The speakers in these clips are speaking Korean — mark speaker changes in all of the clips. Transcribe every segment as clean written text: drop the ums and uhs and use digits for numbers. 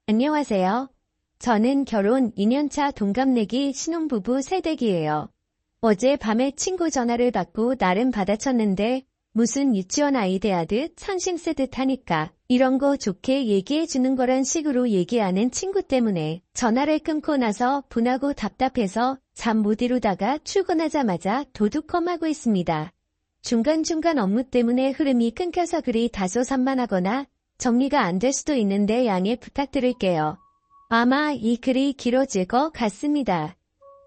Speaker 1: 안녕하세요. 저는 결혼 2년차 동갑내기 신혼부부 새댁이에요. 어제 밤에 친구 전화를 받고 나름 받아쳤는데 무슨 유치원 아이 대하듯 상심 쓰듯 하니까 이런 거 좋게 얘기해 주는 거란 식으로 얘기하는 친구 때문에 전화를 끊고 나서 분하고 답답해서 잠 못 이루다가 출근하자마자 도둑컴하고 있습니다. 중간중간 업무 때문에 흐름이 끊겨서 글이 다소 산만하거나 정리가 안 될 수도 있는데 양해 부탁드릴게요. 아마 이 글이 길어질 것 같습니다.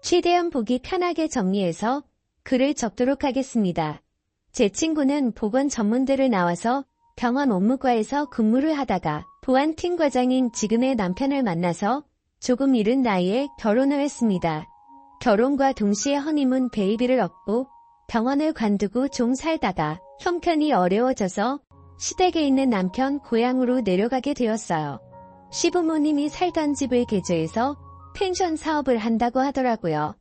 Speaker 1: 최대한 보기 편하게 정리해서 글을 적도록 하겠습니다. 제 친구는 보건 전문대를 나와서 병원 업무과에서 근무를 하다가 보안팀 과장인 지금의 남편을 만나서 조금 이른 나이에 결혼을 했습니다. 결혼과 동시에 허니문 베이비를 얻고 병원을 관두고 좀 살다가 형편이 어려워져서 시댁에 있는 남편 고향으로 내려가게 되었어요. 시부모님이 살던 집을 개조해서 펜션 사업을 한다고 하더라고요.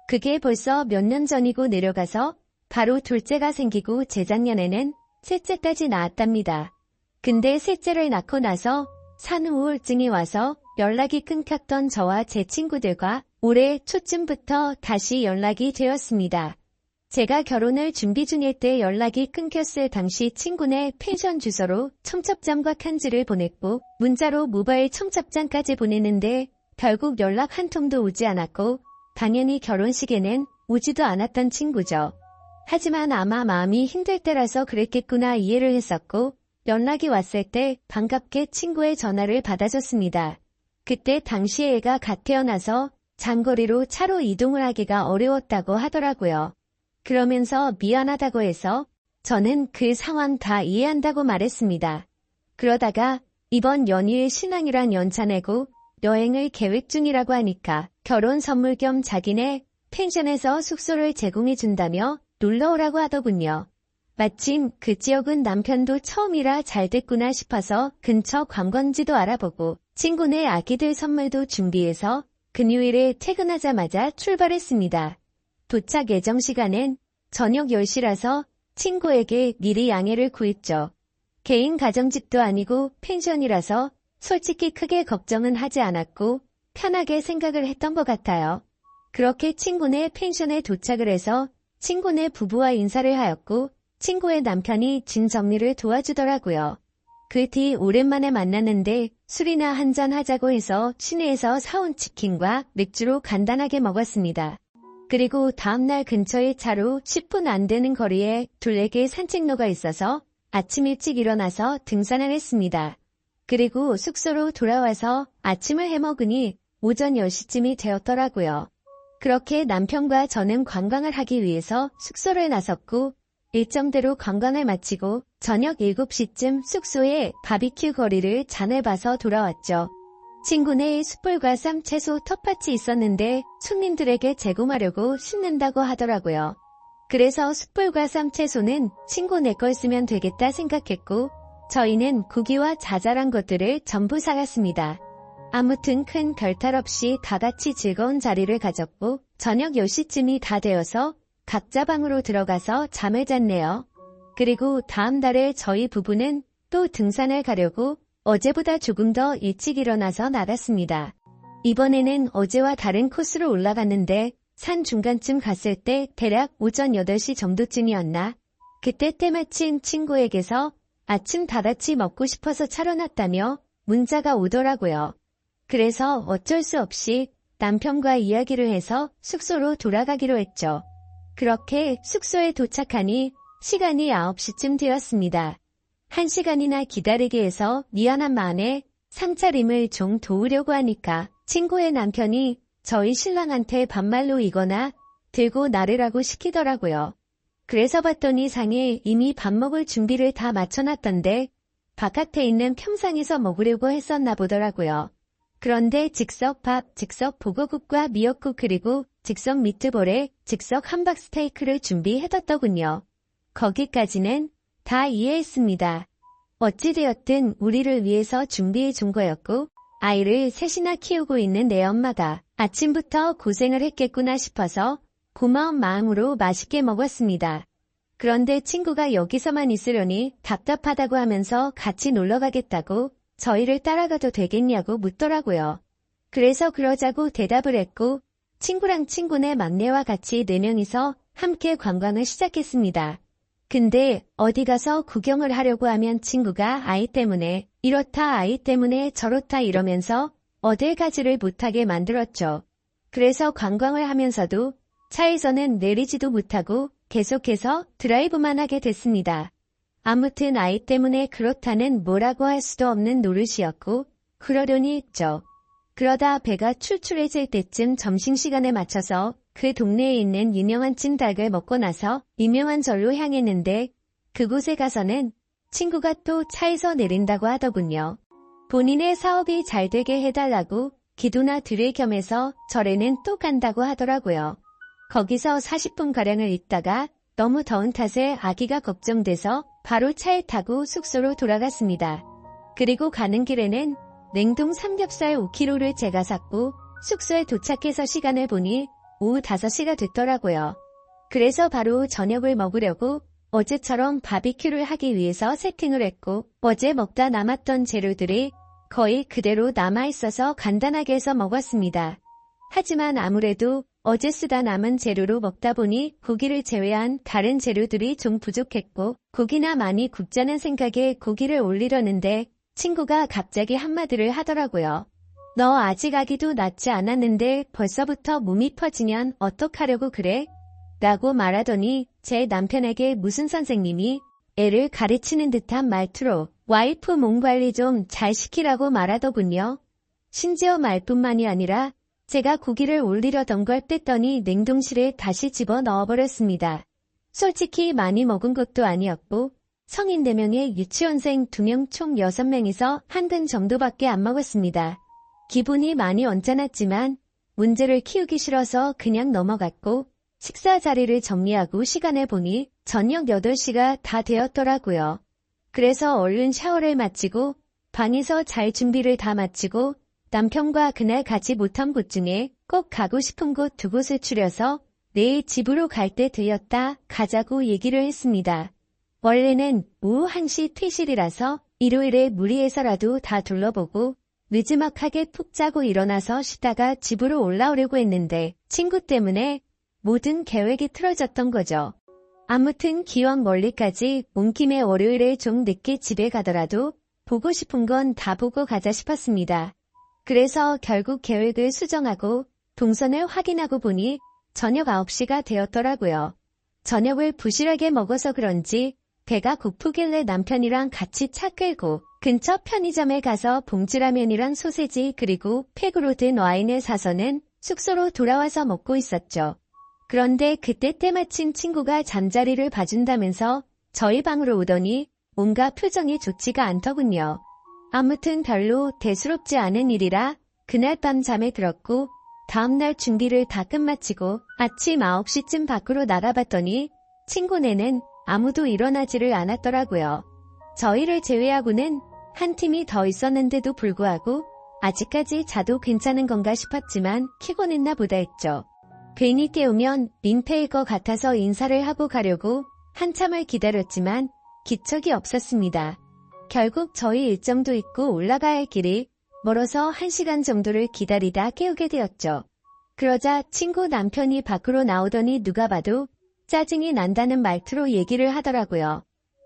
Speaker 1: 그게 벌써 몇 년 전이고 내려가서 바로 둘째가 생기고 재작년에는 셋째까지 낳았답니다. 근데 셋째를 낳고 나서 산후우울증이 와서 연락이 끊겼던 저와 제 친구들과 올해 초쯤부터 다시 연락이 되었습니다. 제가 결혼을 준비 중일 때 연락이 끊겼을 당시 친구네 펜션 주소로 청첩장과 편지를 보냈고 문자로 모바일 청첩장까지 보냈는데 결국 연락 한 통도 오지 않았고 당연히 결혼식에는 오지도 않았던 친구죠. 하지만 아마 마음이 힘들 때라서 그랬겠구나 이해를 했었고 연락이 왔을 때 반갑게 친구의 전화를 받아줬습니다. 그때 당시에 애가 갓 태어나서 장거리로 차로 이동을 하기가 어려웠다고 하더라고요. 그러면서 미안하다고 해서 저는 그 상황 다 이해한다고 말했습니다. 그러다가 이번 연휴에 신랑이랑 연차 내고 여행을 계획 중이라고 하니까 결혼 선물 겸 자기네 펜션에서 숙소를 제공해 준다며 놀러오라고 하더군요. 마침 그 지역은 남편도 처음이라 잘 됐구나 싶어서 근처 관광지도 알아보고 친구네 아기들 선물도 준비해서 금요일에 퇴근하자마자 출발했습니다. 도착 예정 시간은 저녁 10시라서 친구에게 미리 양해를 구했죠. 개인 가정집도 아니고 펜션이라서 솔직히 크게 걱정은 하지 않았고 편하게 생각을 했던 것 같아요. 그렇게 친구네 펜션에 도착을 해서 친구네 부부와 인사를 하였고 친구의 남편이 짐 정리를 도와주더라고요. 그 뒤 오랜만에 만났는데 술이나 한잔 하자고 해서 시내에서 사온 치킨과 맥주로 간단하게 먹었습니다. 그리고 다음날 근처의 차로 10분 안 되는 거리에 둘레길 산책로가 있어서 아침 일찍 일어나서 등산을 했습니다. 그리고 숙소로 돌아와서 아침을 해먹으니 오전 10시쯤이 되었더라고요. 그렇게 남편과 저는 관광을 하기 위해서 숙소를 나섰고 일정대로 관광을 마치고 저녁 7시쯤 숙소에 바비큐 거리를 잔을 봐서 돌아왔죠. 친구네 숯불과 쌈, 채소, 텃밭이 있었는데 손님들에게 제공하려고 심는다고 하더라고요. 그래서 숯불과 쌈, 채소는 친구네 걸 쓰면 되겠다 생각했고 저희는 고기와 자잘한 것들을 전부 사갔습니다. 아무튼 큰 별탈 없이 다 같이 즐거운 자리를 가졌고 저녁 10시쯤이 다 되어서 각자 방으로 들어가서 잠을 잤네요. 그리고 다음 달에 저희 부부는 또 등산을 가려고 어제보다 조금 더 일찍 일어나서 나갔습니다. 이번에는 어제와 다른 코스로 올라갔는데 산 중간쯤 갔을 때 대략 오전 8시 정도쯤이었나? 그때 때마침 친구에게서 아침 다 같이 먹고 싶어서 차려놨다며 문자가 오더라고요. 그래서 어쩔 수 없이 남편과 이야기를 해서 숙소로 돌아가기로 했죠. 그렇게 숙소에 도착하니 시간이 9시쯤 되었습니다. 1시간이나 기다리게 해서 미안한 마음에 상차림을 좀 도우려고 하니까 친구의 남편이 저희 신랑한테 반말로 이거나 들고 나르라고 시키더라고요. 그래서 봤더니 상에 이미 밥 먹을 준비를 다 마쳐놨던데 바깥에 있는 평상에서 먹으려고 했었나 보더라고요. 그런데 즉석 밥, 즉석 보거국과 미역국 그리고 즉석 미트볼에 즉석 함박 스테이크를 준비해뒀더군요. 거기까지는 다 이해했습니다. 어찌되었든 우리를 위해서 준비해 준 거였고 아이를 셋이나 키우고 있는 내 엄마가 아침부터 고생을 했겠구나 싶어서 고마운 마음으로 맛있게 먹었습니다. 그런데 친구가 여기서만 있으려니 답답하다고 하면서 같이 놀러 가겠다고 저희를 따라가도 되겠냐고 묻더라고요. 그래서 그러자고 대답을 했고 친구랑 친구네 막내와 같이 4명이서 함께 관광을 시작했습니다. 근데 어디 가서 구경을 하려고 하면 친구가 아이 때문에 이렇다 아이 때문에 저렇다 이러면서 어딜 가지를 못하게 만들었죠. 그래서 관광을 하면서도 차에서는 내리지도 못하고 계속해서 드라이브만 하게 됐습니다. 아무튼 아이 때문에 그렇다는 뭐라고 할 수도 없는 노릇이었고 그러려니 했죠. 그러다 배가 출출해질 때쯤 점심시간에 맞춰서 그 동네에 있는 유명한 찜닭을 먹고 나서 유명한 절로 향했는데 그곳에 가서는 친구가 또 차에서 내린다고 하더군요. 본인의 사업이 잘 되게 해달라고 기도나 드릴 겸해서 절에는 또 간다고 하더라고요. 거기서 40분가량을 있다가 너무 더운 탓에 아기가 걱정돼서 바로 차에 타고 숙소로 돌아갔습니다. 그리고 가는 길에는 냉동 삼겹살 5kg를 제가 샀고 숙소에 도착해서 시간을 보니 오후 5시가 됐더라고요. 그래서 바로 저녁을 먹으려고 어제처럼 바비큐를 하기 위해서 세팅을 했고 어제 먹다 남았던 재료들이 거의 그대로 남아있어서 간단하게 해서 먹었습니다. 하지만 아무래도 어제 쓰다 남은 재료로 먹다 보니 고기를 제외한 다른 재료들이 좀 부족했고 고기나 많이 굽자는 생각에 고기를 올리려는데 친구가 갑자기 한마디를 하더라고요. 너 아직 아기도 낳지 않았는데 벌써부터 몸이 퍼지면 어떡하려고 그래? 라고 말하더니 제 남편에게 무슨 선생님이 애를 가르치는 듯한 말투로 와이프 몸 관리 좀 잘 시키라고 말하더군요. 심지어 말뿐만이 아니라 제가 고기를 올리려던 걸 뺐더니 냉동실에 다시 집어 넣어버렸습니다. 솔직히 많이 먹은 것도 아니었고 성인 4명에 유치원생 2명 총 6명이서 한 근 정도밖에 안 먹었습니다. 기분이 많이 언짢았지만 문제를 키우기 싫어서 그냥 넘어갔고 식사 자리를 정리하고 시간을 보니 저녁 8시가 다 되었더라고요. 그래서 얼른 샤워를 마치고 방에서 잘 준비를 다 마치고 남편과 그날 가지 못한 곳 중에 꼭 가고 싶은 곳 2곳을 추려서 내일 집으로 갈 때 되었다 가자고 얘기를 했습니다. 원래는 오후 1시 퇴실이라서 일요일에 무리해서라도 다 둘러보고 늦지막하게 푹 자고 일어나서 쉬다가 집으로 올라오려고 했는데 친구 때문에 모든 계획이 틀어졌던 거죠. 아무튼 기왕 멀리까지 온 김에 월요일에 좀 늦게 집에 가더라도 보고 싶은 건 다 보고 가자 싶었습니다. 그래서 결국 계획을 수정하고 동선을 확인하고 보니 저녁 9시가 되었더라고요. 저녁을 부실하게 먹어서 그런지 배가 고프길래 남편이랑 같이 차 끌고 근처 편의점에 가서 봉지라면이랑 소세지 그리고 팩으로 든 와인을 사서는 숙소로 돌아와서 먹고 있었죠. 그런데 그때 때마침 친구가 잠자리를 봐준다면서 저희 방으로 오더니 뭔가 표정이 좋지가 않더군요. 아무튼 별로 대수롭지 않은 일이라 그날 밤 잠에 들었고 다음날 준비를 다 끝마치고 아침 9시쯤 밖으로 나가봤더니 친구네는 아무도 일어나지를 않았더라고요. 저희를 제외하고는 한 팀이 더 있었는데도 불구하고 아직까지 자도 괜찮은 건가 싶었지만 피곤했나 보다 했죠. 괜히 깨우면 민폐일 것 같아서 인사를 하고 가려고 한참을 기다렸지만 기척이 없었습니다. 결국 저희 일정도 있고 올라가야 할 길이 멀어서 1시간 정도를 기다리다 깨우게 되었죠. 그러자 친구 남편이 밖으로 나오더니 누가 봐도 짜증이 난다는 말투로 얘기를 하더라고요.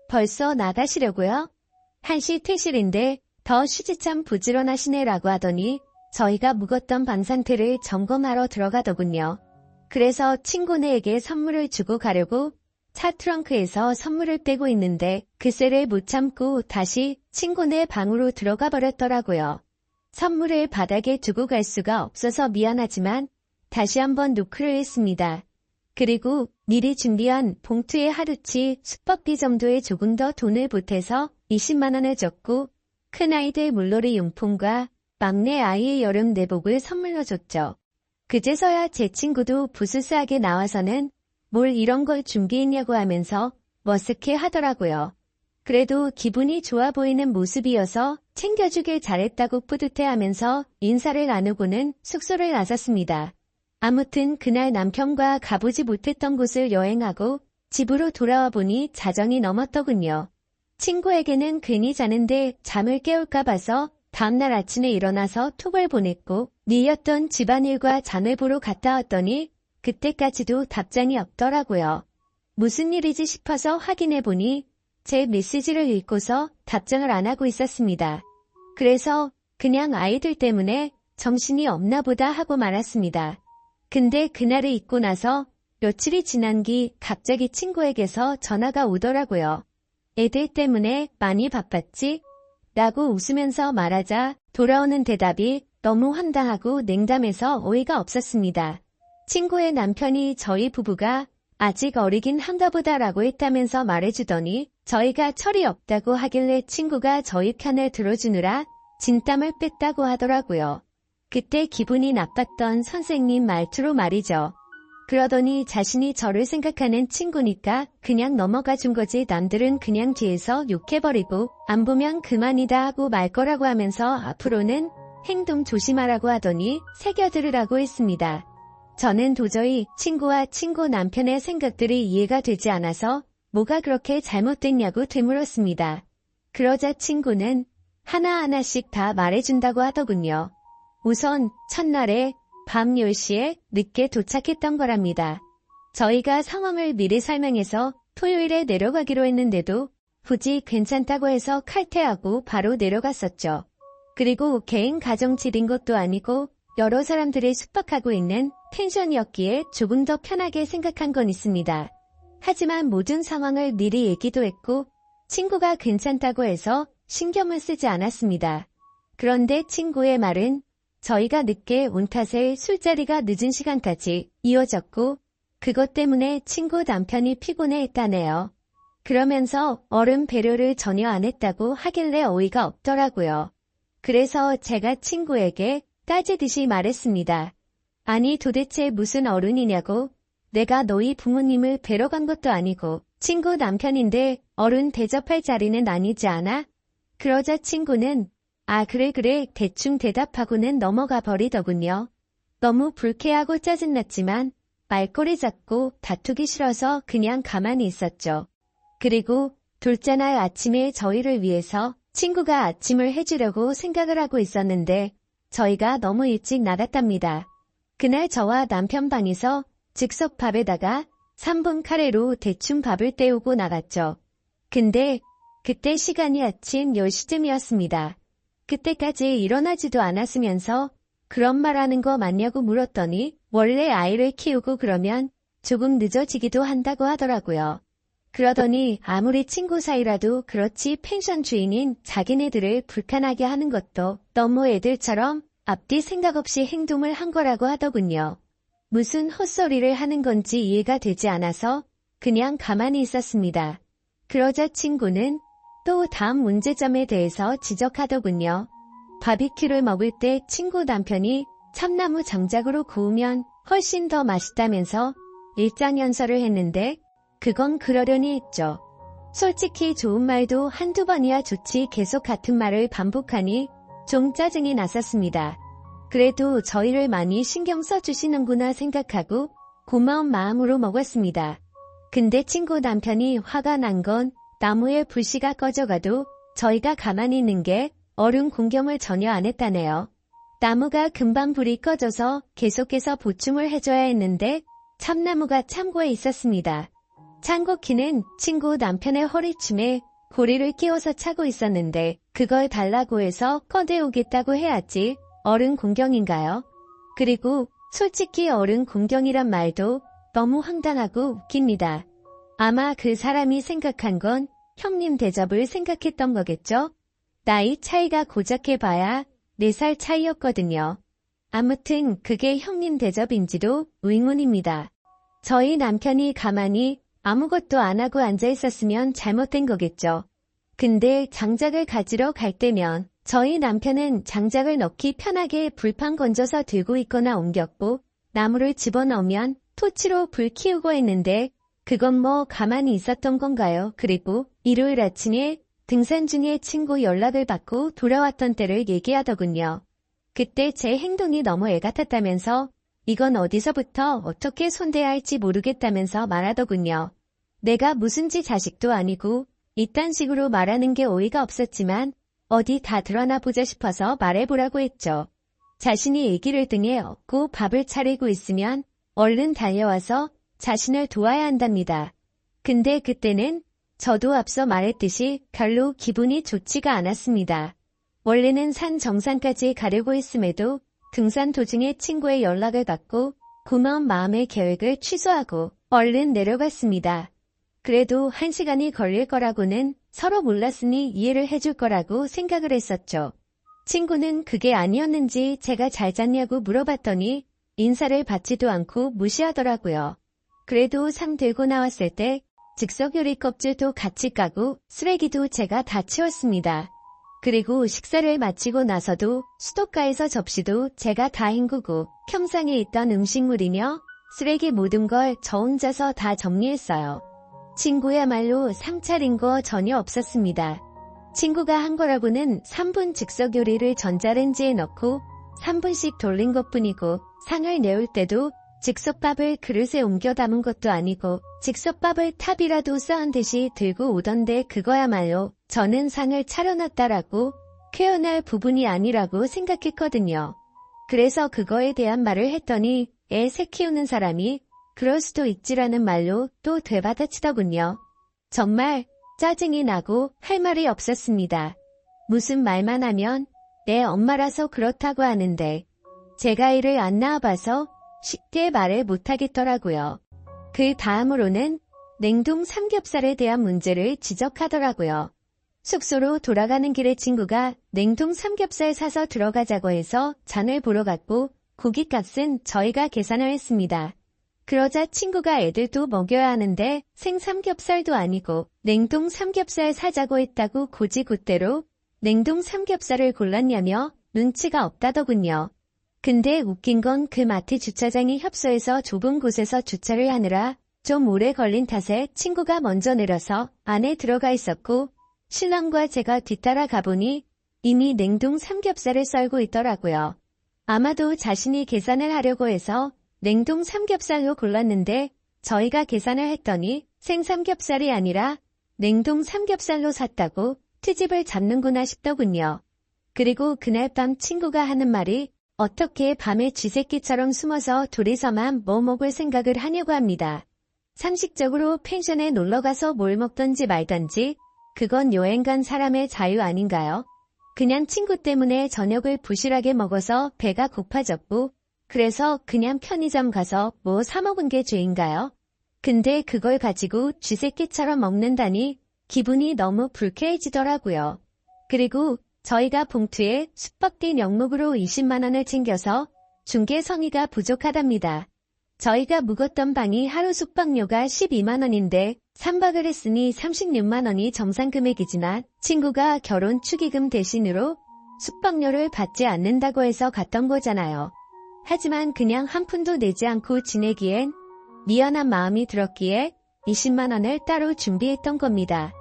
Speaker 1: 벌써 나가시려고요? 1시 퇴실인데 더 쉬지참 부지런하시네라고 하더니 저희가 묵었던 방 상태를 점검하러 들어가더군요. 그래서 친구네에게 선물을 주고 가려고 차 트렁크에서 선물을 빼고 있는데 그새를 못 참고 다시 친구네 방으로 들어가 버렸더라고요. 선물을 바닥에 두고 갈 수가 없어서 미안하지만 다시 한번 노크를 했습니다. 그리고 미리 준비한 봉투에 하루치 숙박비 정도에 조금 더 돈을 보태서 20만 원을 줬고 큰아이들 물놀이 용품과 막내 아이의 여름 내복을 선물로 줬죠. 그제서야 제 친구도 부스스하게 나와서는 뭘 이런 걸 준비했냐고 하면서 머쓱해 하더라고요. 그래도 기분이 좋아 보이는 모습이어서 챙겨주길 잘했다고 뿌듯해하면서 인사를 나누고는 숙소를 나섰습니다. 아무튼 그날 남편과 가보지 못했던 곳을 여행하고 집으로 돌아와 보니 자정이 넘었더군요. 친구에게는 괜히 자는데 잠을 깨울까 봐서 다음날 아침에 일어나서 톡을 보냈고 밀렸던 집안일과 자네 보러 갔다 왔더니 그때까지도 답장이 없더라고요. 무슨 일이지 싶어서 확인해보니 제 메시지를 읽고서 답장을 안 하고 있었습니다. 그래서 그냥 아이들 때문에 정신이 없나 보다 하고 말았습니다. 근데 그날을 잊고 나서 며칠이 지난 뒤 갑자기 친구에게서 전화가 오더라고요. 애들 때문에 많이 바빴지? 라고 웃으면서 말하자 돌아오는 대답이 너무 황당하고 냉담해서 어이가 없었습니다. 친구의 남편이 저희 부부가 아직 어리긴 한가 보다라고 했다면서 말해주더니 저희가 철이 없다고 하길래 친구가 저희 편을 들어주느라 진땀을 뺐다고 하더라고요. 그때 기분이 나빴던 선생님 말투로 말이죠. 그러더니 자신이 저를 생각하는 친구니까 그냥 넘어가 준 거지 남들은 그냥 뒤에서 욕해버리고 안 보면 그만이다 하고 말 거라고 하면서 앞으로는 행동 조심하라고 하더니 새겨들으라고 했습니다. 저는 도저히 친구와 친구 남편의 생각들이 이해가 되지 않아서 뭐가 그렇게 잘못됐냐고 되물었습니다. 그러자 친구는 하나하나씩 다 말해준다고 하더군요. 우선 첫날에 밤 10시에 늦게 도착했던 거랍니다. 저희가 상황을 미리 설명해서 토요일에 내려가기로 했는데도 굳이 괜찮다고 해서 칼퇴하고 바로 내려갔었죠. 그리고 개인 가정집인 것도 아니고 여러 사람들이 숙박하고 있는 펜션이었기에 조금 더 편하게 생각한 건 있습니다. 하지만 모든 상황을 미리 얘기도 했고 친구가 괜찮다고 해서 신경을 쓰지 않았습니다. 그런데 친구의 말은 저희가 늦게 온 탓에 술자리가 늦은 시간까지 이어졌고 그것 때문에 친구 남편이 피곤해했다네요. 그러면서 어른 배려를 전혀 안 했다고 하길래 어이가 없더라고요. 그래서 제가 친구에게 따지듯이 말했습니다. 아니 도대체 무슨 어른이냐고. 내가 너희 부모님을 뵈러 간 것도 아니고 친구 남편인데 어른 대접할 자리는 아니지 않아? 그러자 친구는 아 그래 대충 대답하고는 넘어가 버리더군요. 너무 불쾌하고 짜증났지만 말꼬리 잡고 다투기 싫어서 그냥 가만히 있었죠. 그리고 둘째 날 아침에 저희를 위해서 친구가 아침을 해주려고 생각을 하고 있었는데 저희가 너무 일찍 나갔답니다. 그날 저와 남편 방에서 즉석 밥에다가 3분 카레로 대충 밥을 때우고 나갔죠. 근데 그때 시간이 아침 10시쯤이었습니다. 그때까지 일어나지도 않았으면서 그런 말 하는 거 맞냐고 물었더니 원래 아이를 키우고 그러면 조금 늦어지기도 한다고 하더라고요. 그러더니 아무리 친구 사이라도 그렇지 펜션 주인인 자기네들을 불편하게 하는 것도 너무 애들처럼 앞뒤 생각 없이 행동을 한 거라고 하더군요. 무슨 헛소리를 하는 건지 이해가 되지 않아서 그냥 가만히 있었습니다. 그러자 친구는 또 다음 문제점에 대해서 지적하더군요. 바비큐를 먹을 때 친구 남편이 참나무 장작으로 구우면 훨씬 더 맛있다면서 일장연설을 했는데 그건 그러려니 했죠. 솔직히 좋은 말도 한두 번이야 좋지 계속 같은 말을 반복하니 좀 짜증이 났었습니다. 그래도 저희를 많이 신경 써주시는구나 생각하고 고마운 마음으로 먹었습니다. 근데 친구 남편이 화가 난 건 나무의 불씨가 꺼져가도 저희가 가만히 있는 게 어른 공경을 전혀 안 했다네요. 나무가 금방 불이 꺼져서 계속해서 보충을 해줘야 했는데 참나무가 창고에 있었습니다. 창고키는 친구 남편의 허리춤에 고리를 끼워서 차고 있었는데 그걸 달라고 해서 꺼내오겠다고 해야지 어른 공경인가요? 그리고 솔직히 어른 공경이란 말도 너무 황당하고 웃깁니다. 아마 그 사람이 생각한 건 형님 대접을 생각했던 거겠죠? 나이 차이가 고작 해봐야 4살 차이였거든요. 아무튼 그게 형님 대접인지도 의문입니다. 저희 남편이 가만히 아무것도 안 하고 앉아 있었으면 잘못된 거겠죠. 근데 장작을 가지러 갈 때면 저희 남편은 장작을 넣기 편하게 불판 건져서 들고 있거나 옮겼고 나무를 집어넣으면 토치로 불 키우고 했는데 그건 뭐 가만히 있었던 건가요? 그리고 일요일 아침에 등산 중에 친구 연락을 받고 돌아왔던 때를 얘기하더군요. 그때 제 행동이 너무 애 같았다면서 이건 어디서부터 어떻게 손대야 할지 모르겠다면서 말하더군요. 내가 무슨 지 자식도 아니고 이딴 식으로 말하는 게 어이가 없었지만 어디 다 드러나 보자 싶어서 말해보라고 했죠. 자신이 아기를 등에 업고 밥을 차리고 있으면 얼른 달려와서 자신을 도와야 한답니다. 근데 그때는 저도 앞서 말했듯이 별로 기분이 좋지가 않았습니다. 원래는 산 정상까지 가려고 했음에도 등산 도중에 친구의 연락을 받고 고마운 마음에 계획을 취소하고 얼른 내려갔습니다. 그래도 1시간이 걸릴 거라고는 서로 몰랐으니 이해를 해줄 거라고 생각을 했었죠. 친구는 그게 아니었는지 제가 잘 잤냐고 물어봤더니 인사를 받지도 않고 무시하더라고요. 그래도 상 들고 나왔을 때 즉석 요리 껍질도 같이 까고 쓰레기도 제가 다 치웠습니다. 그리고 식사를 마치고 나서도 수도가에서 접시도 제가 다 헹구고 겸상에 있던 음식물이며 쓰레기 모든 걸 저 혼자서 다 정리했어요. 친구야말로 상 차린 거 전혀 없었습니다. 친구가 한 거라고는 3분 즉석 요리를 전자레인지에 넣고 3분씩 돌린 것뿐이고 상을 내올 때도 즉석밥을 그릇에 옮겨 담은 것도 아니고 즉석밥을 탑이라도 쌓은 듯이 들고 오던데 그거야말로 저는 상을 차려놨다라고 표현할 부분이 아니라고 생각했거든요. 그래서 그거에 대한 말을 했더니 애 새 키우는 사람이 그럴 수도 있지라는 말로 또 되받아치더군요. 정말 짜증이 나고 할 말이 없었습니다. 무슨 말만 하면 내 엄마라서 그렇다고 하는데 제가 이를 안 낳아봐서 쉽게 말을 못하겠더라고요. 그 다음으로는 냉동 삼겹살에 대한 문제를 지적하더라고요. 숙소로 돌아가는 길에 친구가 냉동 삼겹살 사서 들어가자고 해서 장을 보러 갔고 고깃값은 저희가 계산을 했습니다. 그러자 친구가 애들도 먹여야 하는데 생삼겹살도 아니고 냉동 삼겹살 사자고 했다고 고지고대로 냉동 삼겹살을 골랐냐며 눈치가 없다더군요. 근데 웃긴 건 그 마트 주차장이 협소해서 좁은 곳에서 주차를 하느라 좀 오래 걸린 탓에 친구가 먼저 내려서 안에 들어가 있었고 신랑과 제가 뒤따라 가보니 이미 냉동 삼겹살을 썰고 있더라고요. 아마도 자신이 계산을 하려고 해서 냉동 삼겹살로 골랐는데 저희가 계산을 했더니 생삼겹살이 아니라 냉동 삼겹살로 샀다고 트집을 잡는구나 싶더군요. 그리고 그날 밤 친구가 하는 말이 어떻게 밤에 쥐새끼처럼 숨어서 둘이서만 뭐 먹을 생각을 하냐고 합니다. 상식적으로 펜션에 놀러가서 뭘 먹던지 말던지 그건 여행 간 사람의 자유 아닌가요? 그냥 친구 때문에 저녁을 부실하게 먹어서 배가 고파졌고 그래서 그냥 편의점 가서 뭐 사 먹은 게 죄인가요? 근데 그걸 가지고 쥐새끼처럼 먹는다니 기분이 너무 불쾌해지더라고요. 그리고 저희가 봉투에 숙박비 명목으로 20만 원을 챙겨서 중개 성의가 부족하답니다. 저희가 묵었던 방이 하루 숙박료가 12만 원인데 3박을 했으니 36만 원이 정상 금액이지만 친구가 결혼 축의금 대신으로 숙박료를 받지 않는다고 해서 갔던 거잖아요. 하지만 그냥 한 푼도 내지 않고 지내기엔 미안한 마음이 들었기에 20만 원을 따로 준비했던 겁니다.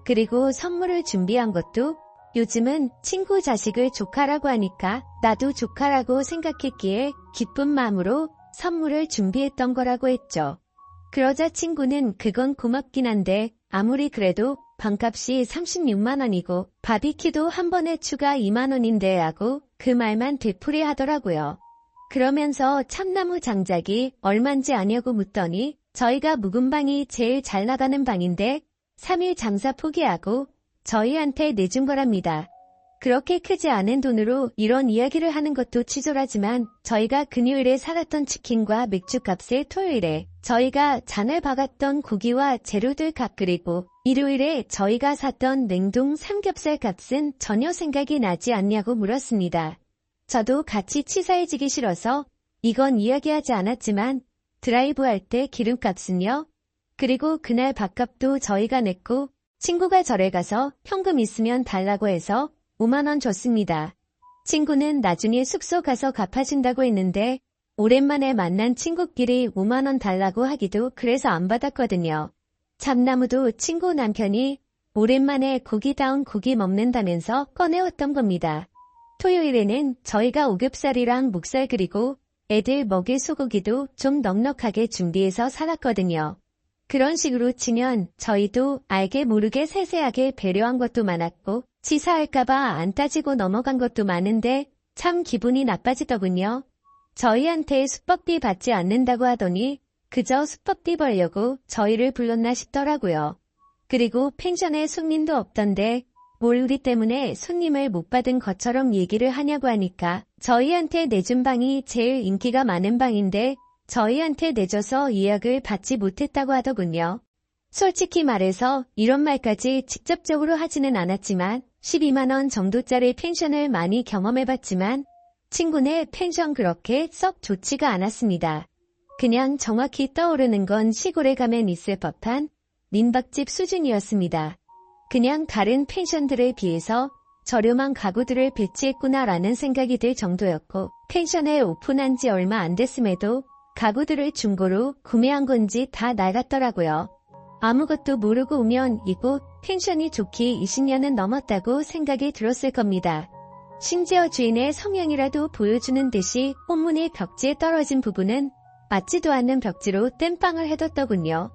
Speaker 1: 그리고 선물을 준비한 것도 요즘은 친구 자식을 조카라고 하니까 나도 조카라고 생각했기에 기쁜 마음으로 선물을 준비했던 거라고 했죠. 그러자 친구는 그건 고맙긴 한데 아무리 그래도 방값이 36만 원이고 바비큐도 한 번에 추가 2만 원인데 하고 그 말만 되풀이 하더라고요. 그러면서 참나무 장작이 얼만지 아냐고 묻더니 저희가 묵은 방이 제일 잘 나가는 방인데 3일 장사 포기하고 저희한테 내준 거랍니다. 그렇게 크지 않은 돈으로 이런 이야기를 하는 것도 치졸하지만 저희가 금요일에 살았던 치킨과 맥주값에 토요일에 저희가 잔을 박았던 고기와 재료들 값 그리고 일요일에 저희가 샀던 냉동 삼겹살 값은 전혀 생각이 나지 않냐고 물었습니다. 저도 같이 치사해지기 싫어서 이건 이야기하지 않았지만 드라이브 할 때 기름값은요? 그리고 그날 밥값도 저희가 냈고 친구가 절에 가서 현금 있으면 달라고 해서 5만 원 줬습니다. 친구는 나중에 숙소 가서 갚아준다고 했는데 오랜만에 만난 친구끼리 5만 원 달라고 하기도 그래서 안 받았거든요. 참나무도 친구 남편이 오랜만에 고기다운 고기 먹는다면서 꺼내왔던 겁니다. 토요일에는 저희가 오겹살이랑 목살 그리고 애들 먹일 소고기도 좀 넉넉하게 준비해서 살았거든요. 그런 식으로 치면 저희도 알게 모르게 세세하게 배려한 것도 많았고 치사할까봐 안 따지고 넘어간 것도 많은데 참 기분이 나빠지더군요. 저희한테 수법비 받지 않는다고 하더니 그저 수법비 벌려고 저희를 불렀나 싶더라고요. 그리고 펜션에 손님도 없던데 뭘 우리 때문에 손님을 못 받은 것처럼 얘기를 하냐고 하니까 저희한테 내준 방이 제일 인기가 많은 방인데 저희한테 내줘서 예약을 받지 못했다고 하더군요. 솔직히 말해서 이런 말까지 직접적으로 하지는 않았지만 12만 원 정도짜리 펜션을 많이 경험해봤지만 친구네 펜션 그렇게 썩 좋지가 않았습니다. 그냥 정확히 떠오르는 건 시골에 가면 있을 법한 민박집 수준이었습니다. 그냥 다른 펜션들에 비해서 저렴한 가구들을 배치했구나라는 생각이 들 정도였고 펜션에 오픈한 지 얼마 안 됐음에도 가구들을 중고로 구매한 건지 다 낡았더라고요. 아무것도 모르고 오면 이곳 펜션이 좋기 20년은 넘었다고 생각이 들었을 겁니다. 심지어 주인의 성향이라도 보여주는 듯이 혼문의 벽지에 떨어진 부분은 맞지도 않는 벽지로 땜빵을 해뒀더군요.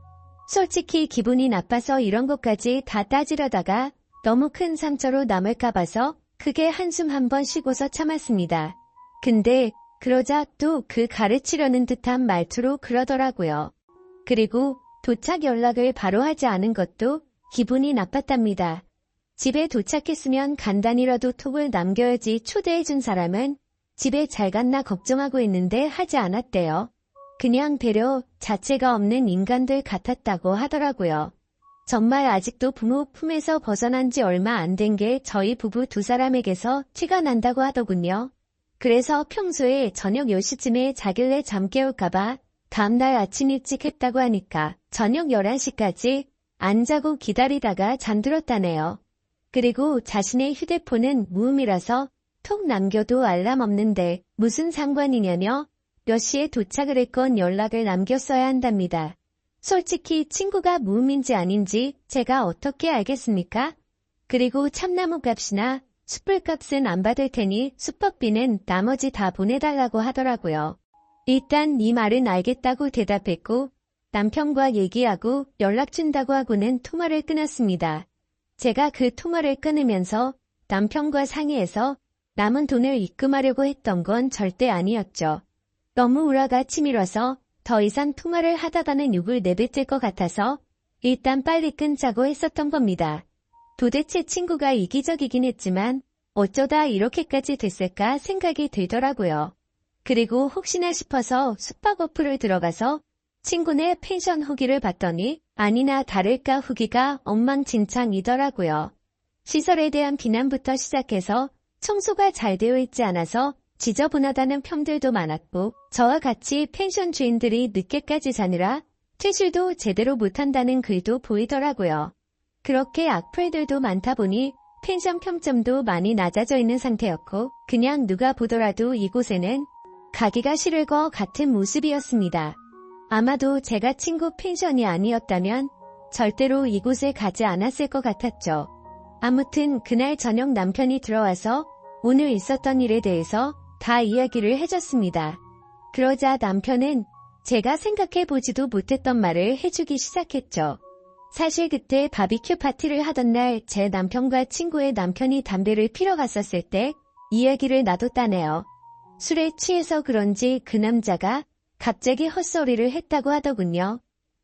Speaker 1: 솔직히 기분이 나빠서 이런 것까지 다 따지려다가 너무 큰 상처로 남을까 봐서 크게 한숨 한번 쉬고서 참았습니다. 근데 그러자 또 그 가르치려는 듯한 말투로 그러더라고요. 그리고 도착 연락을 바로 하지 않은 것도 기분이 나빴답니다. 집에 도착했으면 간단히라도 톡을 남겨야지 초대해준 사람은 집에 잘 갔나 걱정하고 있는데 하지 않았대요. 그냥 배려 자체가 없는 인간들 같았다고 하더라고요. 정말 아직도 부모 품에서 벗어난 지 얼마 안 된 게 저희 부부 두 사람에게서 티가 난다고 하더군요. 그래서 평소에 저녁 10시쯤에 자길래 잠 깨울까봐 다음날 아침 일찍 했다고 하니까 저녁 11시까지 안 자고 기다리다가 잠들었다네요. 그리고 자신의 휴대폰은 무음이라서 톡 남겨도 알람 없는데 무슨 상관이냐며 몇 시에 도착을 했건 연락을 남겼어야 한답니다. 솔직히 친구가 무음인지 아닌지 제가 어떻게 알겠습니까? 그리고 참나무 값이나 숯불 값은 안 받을 테니 수법비는 나머지 다 보내달라고 하더라고요. 일단 네 말은 알겠다고 대답했고 남편과 얘기하고 연락 준다고 하고는 통화를 끊었습니다. 제가 그 통화를 끊으면서 남편과 상의해서 남은 돈을 입금하려고 했던 건 절대 아니었죠. 너무 우라가 치밀어서 더 이상 통화를 하다가는 욕을 내뱉을 것 같아서 일단 빨리 끊자고 했었던 겁니다. 도대체 친구가 이기적이긴 했지만 어쩌다 이렇게까지 됐을까 생각이 들더라고요. 그리고 혹시나 싶어서 숙박 어플을 들어가서 친구네 펜션 후기를 봤더니 아니나 다를까 후기가 엉망진창이더라고요. 시설에 대한 비난부터 시작해서 청소가 잘 되어 있지 않아서 지저분하다는 평들도 많았고 저와 같이 펜션 주인들이 늦게까지 자느라 퇴실도 제대로 못한다는 글도 보이더라고요. 그렇게 악플들도 많다 보니 펜션 평점도 많이 낮아져 있는 상태였고 그냥 누가 보더라도 이곳에는 가기가 싫을 것 같은 모습이었습니다. 아마도 제가 친구 펜션이 아니었다면 절대로 이곳에 가지 않았을 것 같았죠. 아무튼 그날 저녁 남편이 들어와서 오늘 있었던 일에 대해서 다 이야기를 해줬습니다. 그러자 남편은 제가 생각해보지도 못했던 말을 해주기 시작했죠. 사실 그때 바비큐 파티를 하던 날 제 남편과 친구의 남편이 담배를 피러 갔었을 때 이야기를 놔뒀다네요. 술에 취해서 그런지 그 남자가 갑자기 헛소리를 했다고 하더군요.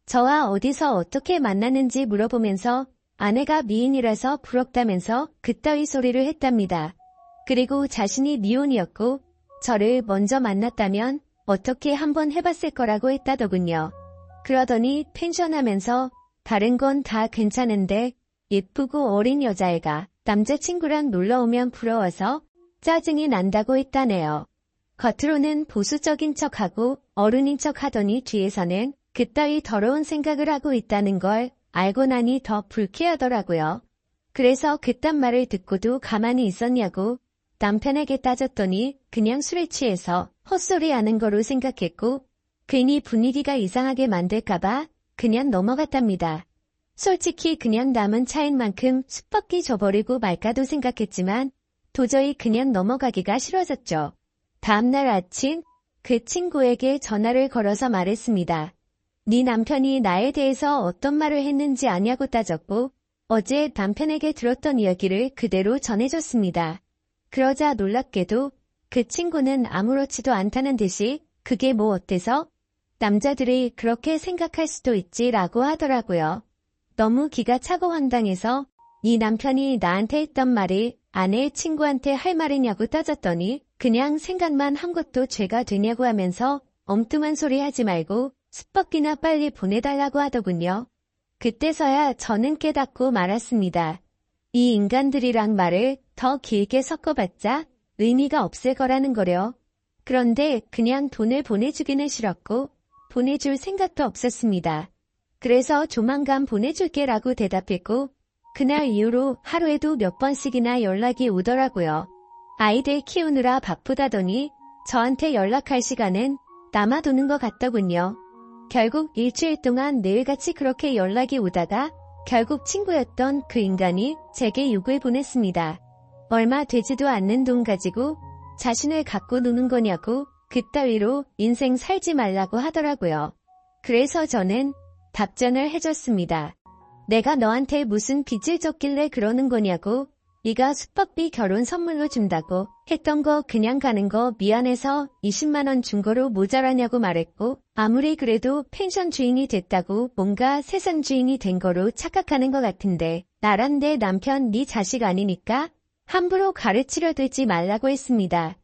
Speaker 1: 저와 어디서 어떻게 만났는지 물어보면서 아내가 미인이라서 부럽다면서 그따위 소리를 했답니다. 그리고 자신이 미혼이었고 저를 먼저 만났다면 어떻게 한번 해봤을 거라고 했다더군요. 그러더니 펜션 하면서 다른 건 다 괜찮은데 예쁘고 어린 여자애가 남자친구랑 놀러오면 부러워서 짜증이 난다고 했다네요. 겉으로는 보수적인 척하고 어른인 척하더니 뒤에서는 그따위 더러운 생각을 하고 있다는 걸 알고 나니 더 불쾌하더라고요. 그래서 그딴 말을 듣고도 가만히 있었냐고 남편에게 따졌더니 그냥 술에 취해서 헛소리하는 거로 생각했고 괜히 분위기가 이상하게 만들까봐 그냥 넘어갔답니다. 솔직히 그냥 남은 차인 만큼 숙박기 줘버리고 말까도 생각했지만 도저히 그냥 넘어가기가 싫어졌죠. 다음날 아침 그 친구에게 전화를 걸어서 말했습니다. 네 남편이 나에 대해서 어떤 말을 했는지 아냐고 따졌고 어제 남편에게 들었던 이야기를 그대로 전해줬습니다. 그러자 놀랍게도 그 친구는 아무렇지도 않다는 듯이 그게 뭐 어때서? 남자들이 그렇게 생각할 수도 있지라고 하더라고요. 너무 기가 차고 황당해서 이 남편이 나한테 했던 말이 아내의 친구한테 할 말이냐고 따졌더니 그냥 생각만 한 것도 죄가 되냐고 하면서 엉뚱한 소리 하지 말고 숯벗기나 빨리 보내달라고 하더군요. 그때서야 저는 깨닫고 말았습니다. 이 인간들이랑 말을 더 길게 섞어봤자 의미가 없을 거라는 거려. 그런데 그냥 돈을 보내주기는 싫었고 보내줄 생각도 없었습니다. 그래서 조만간 보내줄게라고 대답했고 그날 이후로 하루에도 몇 번씩이나 연락이 오더라고요. 아이들 키우느라 바쁘다더니 저한테 연락할 시간은 남아도는 것 같더군요. 결국 일주일 동안 매일같이 그렇게 연락이 오다가 결국 친구였던 그 인간이 제게 욕을 보냈습니다. 얼마 되지도 않는 돈 가지고 자신을 갖고 노는 거냐고 그따위로 인생 살지 말라고 하더라고요. 그래서 저는 답변을 해줬습니다. 내가 너한테 무슨 빚을 졌길래 그러는 거냐고 네가 숙박비 결혼 선물로 준다고 했던 거 그냥 가는 거 미안해서 20만 원 준 거로 모자라냐고 말했고 아무리 그래도 펜션 주인이 됐다고 뭔가 세상 주인이 된 거로 착각하는 것 같은데 나란 내 남편 네 자식 아니니까 함부로 가르치려 들지 말라고 했습니다.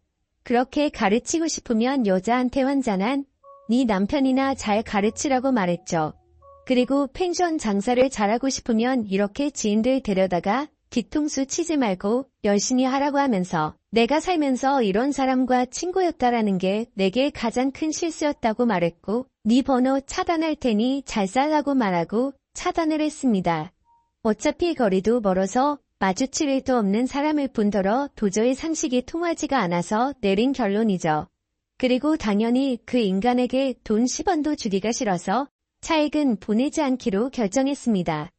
Speaker 1: 그렇게 가르치고 싶으면 여자한테 환장한 네 남편이나 잘 가르치라고 말했죠. 그리고 펜션 장사를 잘하고 싶으면 이렇게 지인들 데려다가 뒤통수 치지 말고 열심히 하라고 하면서 내가 살면서 이런 사람과 친구였다라는 게 내게 가장 큰 실수였다고 말했고 네 번호 차단할 테니 잘 살라고 말하고 차단을 했습니다. 어차피 거리도 멀어서 마주칠 일도 없는 사람일 뿐더러 도저히 상식이 통하지가 않아서 내린 결론이죠. 그리고 당연히 그 인간에게 돈 10원도 주기가 싫어서 차액은 보내지 않기로 결정했습니다.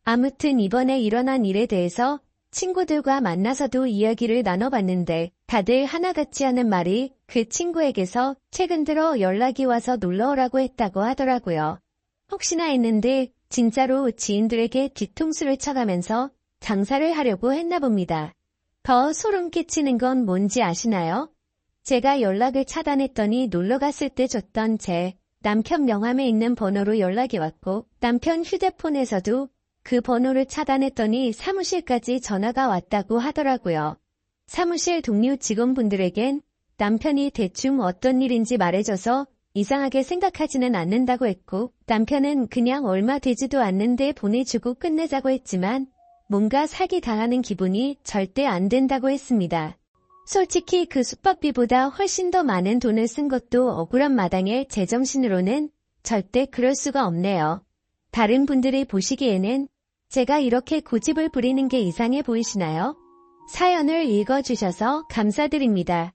Speaker 1: 아무튼 이번에 일어난 일에 대해서 친구들과 만나서도 이야기를 나눠봤는데 다들 하나같이 하는 말이 그 친구에게서 최근 들어 연락이 와서 놀러오라고 했다고 하더라고요. 혹시나 했는데 진짜로 지인들에게 뒤통수를 쳐가면서 장사를 하려고 했나 봅니다. 더 소름 끼치는 건 뭔지 아시나요? 제가 연락을 차단했더니 놀러갔을 때 줬던 제 남편 명함에 있는 번호로 연락이 왔고 남편 휴대폰에서도 그 번호를 차단했더니 사무실까지 전화가 왔다고 하더라고요. 사무실 동료 직원분들에겐 남편이 대충 어떤 일인지 말해줘서 이상하게 생각하지는 않는다고 했고 남편은 그냥 얼마 되지도 않는데 보내주고 끝내자고 했지만 뭔가 사기당하는 기분이 절대 안 된다고 했습니다. 솔직히 그 숙박비보다 훨씬 더 많은 돈을 쓴 것도 억울한 마당에 제정신으로는 절대 그럴 수가 없네요. 다른 분들이 보시기에는 제가 이렇게 고집을 부리는 게 이상해 보이시나요? 사연을 읽어주셔서 감사드립니다.